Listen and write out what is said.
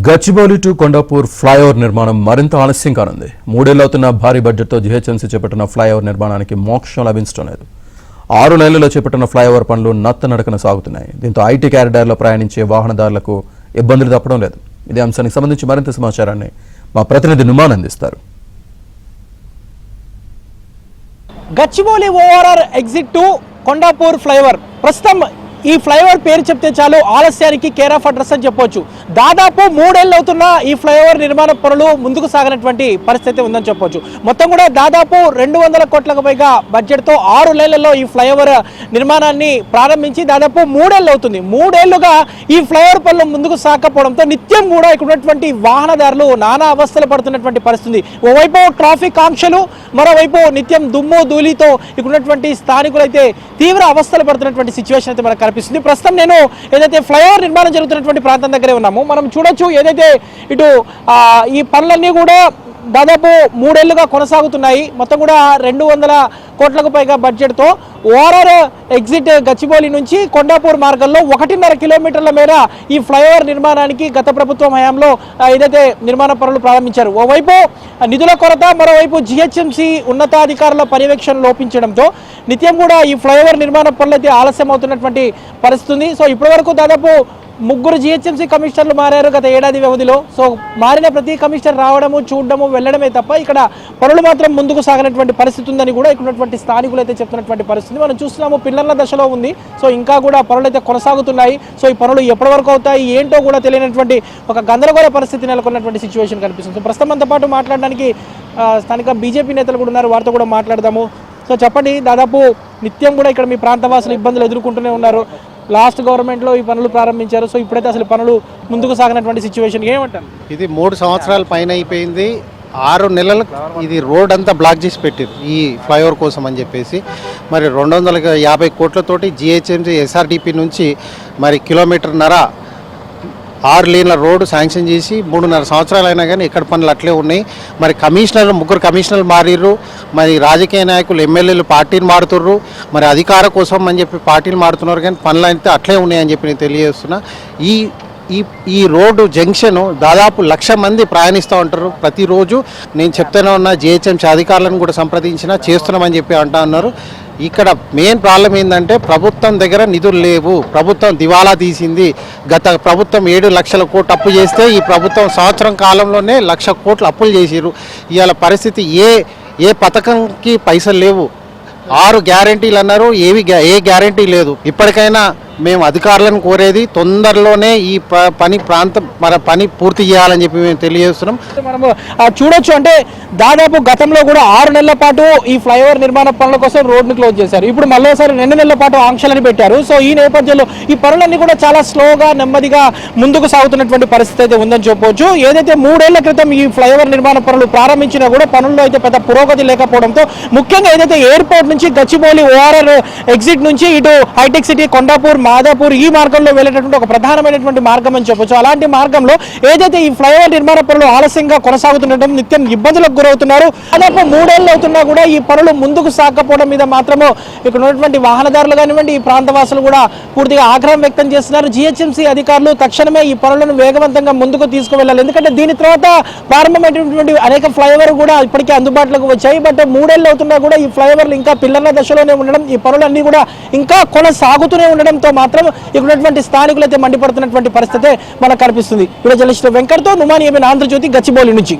Gachibowli to Kondapur flyover నిర్మాణం మరింత ఆలస్యం కానుంది. మూడేళ్లవుతున్న భారీ బడ్జెట్తో జీహెచ్ఎంసీ చేపట్టిన ఫ్లైఓవర్ నిర్మాణానికి మోక్షం లభించడం లేదు. 6 నెలల్లో చేపట్టిన ఫ్లైఓవర్ పనులు నత్తనడకన సాగుతున్నాయి. దీంతో ఐటీ క్యారిడార్లో ప్రయాణించే వాహనదారులకు ఇబ్బందులు తప్పడం లేదు. ఇదే అంశానికి సంబంధించి మరింత సమాచారాన్ని మా ప్రతినిధి నుమాన్ అందిస్తారు. Gachibowli ORR exit to Kondapur flyover ప్రస్తుతం ఈ ఫ్లైఓవర్ పేరు చెప్తే చాలు ఆలస్యానికి కేర్ ఆఫ్ అడ్రస్ అని చెప్పొచ్చు. దాదాపు 3 ఏళ్ళు అవుతున్న ఈ ఫ్లైఓవర్ నిర్మాణ పనులు ముందుకు సాగినటువంటి పరిస్థితి ఉందని చెప్పొచ్చు. మొత్తం కూడా దాదాపు 200 కోట్లకు పైగా బడ్జెట్తో 6 నెలల్లో ఈ ఫ్లైఓవర్ నిర్మాణాన్ని ప్రారంభించి దాదాపు 3 ఏళ్ళు అవుతుంది. 3 ఏళ్లుగా ఈ ఫ్లైఓవర్ పనులు ముందుకు సాగకపోవడంతో నిత్యం కూడా ఇక్కడ ఉన్నటువంటి వాహనదారులు నానా అవస్థలు పడుతున్నటువంటి పరిస్థితి. ఓవైపు ట్రాఫిక్ ఆంక్షలు, మరోవైపు నిత్యం దుమ్ము ధూళితో ఇక్కడ ఉన్నటువంటి స్థానికులు అయితే తీవ్ర అవస్థలు పడుతున్నటువంటి సిచ్యువేషన్ అయితే మనకు కనిపిస్తుంది. ప్రస్తుతం నేను ఏదైతే ఫ్లైఓవర్ నిర్మాణం జరుగుతున్నటువంటి ప్రాంతం దగ్గరే ఉన్నాము. మనం చూడొచ్చు ఏదైతే ఇటు ఈ పనులన్నీ కూడా దాదాపు 3 ఏళ్లుగా కొనసాగుతున్నాయి. మొత్తం కూడా 200 కోట్లకు పైగా బడ్జెట్తో ఓఆర్ఆర్ ఎగ్జిట్ గచ్చిబౌలి నుంచి కొండాపూర్ మార్గంలో 1.5 కిలోమీటర్ల మేర ఈ ఫ్లైఓవర్ నిర్మాణానికి గత ప్రభుత్వం హయాంలో ఏదైతే నిర్మాణ పనులు ప్రారంభించారు. ఓవైపు నిధుల కొరత, మరోవైపు జీహెచ్ఎంసీ ఉన్నతాధికారుల పర్యవేక్షణ లోపించడంతో నిత్యం కూడా ఈ ఫ్లైఓవర్ నిర్మాణ పనులు అయితే ఆలస్యం అవుతున్నటువంటి పరిస్థితి ఉంది. సో ఇప్పటి వరకు దాదాపు 3 జీహెచ్ఎంసీ కమిషనర్లు మారారు గత ఏడాది వ్యవధిలో. సో మారిన ప్రతి కమిషనర్ రావడము, చూడడము, వెళ్ళడమే తప్ప ఇక్కడ పనులు మాత్రం ముందుకు సాగినటువంటి పరిస్థితి ఉందని కూడా ఇక్కడ ఉన్నటువంటి స్థానికులు అయితే చెప్తున్నటువంటి పరిస్థితి మనం చూస్తున్నాము. పిల్లల దశలో ఉంది. సో ఇంకా కూడా పనులు అయితే కొనసాగుతున్నాయి. సో ఈ పనులు ఎప్పటి వరకు అవుతాయి ఏంటో కూడా తెలియనటువంటి ఒక గందరగోళ పరిస్థితి నెలకొన్నటువంటి సిచ్యువేషన్ కనిపిస్తుంది. సో ప్రస్తుతం అంతా పాటు మాట్లాడడానికి స్థానిక బీజేపీ నేతలు కూడా ఉన్నారు. వారితో కూడా మాట్లాడదాము. సో చెప్పండి, దాదాపు నిత్యం కూడా ఇక్కడ మీ ప్రాంతవాసులు ఇబ్బందులు ఎదుర్కొంటూనే ఉన్నారు. లాస్ట్ గవర్నమెంట్లో ఈ పనులు ప్రారంభించారు. సో ఇప్పుడైతే అసలు పనులు ముందుకు సాగినటువంటి సిచ్యువేషన్ ఏమంటారు? ఇది 3 సంవత్సరాల పైన అయిపోయింది. 6 నెలలు ఇది రోడ్ అంతా బ్లాక్ చేసి పెట్టారు ఈ ఫ్లైఓవర్ కోసం అని చెప్పేసి. మరి 250 కోట్లతోటి జీహెచ్ఎంసీ ఎస్ఆర్డిపి నుంచి మరి 1.5 కిలోమీటర్ల 6 లేన్ల రోడ్డు శాంక్షన్ చేసి 3.5 సంవత్సరాలు అయినా కానీ ఎక్కడ పనులు అట్లే ఉన్నాయి. మరి కమిషనర్లు 3 కమిషనర్లు మారిర్రు. మరి రాజకీయ నాయకులు ఎమ్మెల్యేలు పార్టీలు మారుతుర్రు. మరి అధికార కోసం అని చెప్పి పార్టీలు మారుతున్నారు, కానీ పనులు అయితే అట్లే ఉన్నాయని చెప్పి నేను తెలియజేస్తున్నా. ఈ రోడ్డు జంక్షన్ దాదాపు 1,00,000 మంది ప్రయాణిస్తూ ఉంటారు ప్రతిరోజు. నేను చెప్తూనే ఉన్నా, జీహెచ్ఎంసీ అధికారులను కూడా సంప్రదించినా చేస్తున్నామని చెప్పి అంటా ఉన్నారు. ఇక్కడ మెయిన్ ప్రాబ్లం ఏంటంటే ప్రభుత్వం దగ్గర నిధులు లేవు. ప్రభుత్వం దివాలా తీసింది. గత ప్రభుత్వం 7 లక్షల కోట్లు అప్పు చేస్తే ఈ ప్రభుత్వం సంవత్సరం కాలంలోనే 1,00,000 కోట్లు అప్పులు చేసిరు. ఇవాళ పరిస్థితి ఏ పథకంకి పైసలు లేవు. 6 గ్యారెంటీలు అన్నారు, ఏ గ్యారెంటీ లేదు. ఇప్పటికైనా మేము అధికారులను కోరేది తొందరలోనే ఈ పని పూర్తి చేయాలని చెప్పి మేము తెలియజేస్తున్నాం. మనము చూడొచ్చు, అంటే దాదాపు గతంలో కూడా 6 నెలల పాటు ఈ ఫ్లైఓవర్ నిర్మాణ పనుల కోసం రోడ్ను క్లోజ్ చేశారు. ఇప్పుడు మరోసారి 2 నెలల పాటు ఆంక్షలని పెట్టారు. సో ఈ నేపథ్యంలో ఈ పనులన్నీ కూడా చాలా స్లోగా, నెమ్మదిగా ముందుకు సాగుతున్నటువంటి పరిస్థితి అయితే ఉందని చెప్పవచ్చు. ఏదైతే 3 ఏళ్ల క్రితం ఈ ఫ్లైఓవర్ నిర్మాణ పనులు ప్రారంభించినా కూడా పనుల్లో అయితే పెద్ద పురోగతి లేకపోవడంతో, ముఖ్యంగా ఏదైతే ఎయిర్పోర్ట్ నుంచి గచ్చిబౌలి ఓఆర్ఆర్ ఎగ్జిట్ నుంచి ఇటు హైటెక్ సిటీ, కొండాపూర్, మాదాపూర్ ఈ మార్గంలో వెళ్ళేటటువంటి ఒక ప్రధానమైనటువంటి మార్గం అని చెప్పొచ్చు. అలాంటి మార్గంలో ఏదైతే ఈ ఫ్లైఓవర్ నిర్మాణ పనులు ఆలస్యంగా కొనసాగుతుండటం, నిత్యం ఇబ్బందులకు గురవుతున్నారు. దాదాపు 3 ఏళ్ళు అవుతున్నా కూడా ఈ పనులు ముందుకు సాగకపోవడం మీద మాత్రము ఇక్కడ ఉన్నటువంటి వాహనదారులు కానివ్వండి, ఈ ప్రాంతవాసులు కూడా పూర్తిగా ఆగ్రహం వ్యక్తం చేస్తున్నారు. జీహెచ్ఎంసీ అధికారులు తక్షణమే ఈ పనులను వేగవంతంగా ముందుకు తీసుకువెళ్ళాలి. ఎందుకంటే దీని తర్వాత ప్రారంభమైనటువంటి అనేక ఫ్లైఓవర్ కూడా ఇప్పటికే అందుబాటులోకి వచ్చాయి. బట్ 3 ఏళ్ళు అవుతున్నా కూడా ఈ ఫ్లైఓవర్లు ఇంకా పిల్లల దశలోనే ఉండడం, ఈ పనులన్నీ కూడా ఇంకా కొనసాగుతూనే ఉండడంతో మాత్రం ఇక్కడ ఉన్నటువంటి స్థానికులు అయితే మండిపడుతున్నటువంటి పరిస్థితి మనకు కనిపిస్తుంది. ఇక్కడ జర్నలిస్ట్ వెంకట్తో నుమాన్, ఆంధ్రజ్యోతి, గచ్చిబౌలి నుంచి.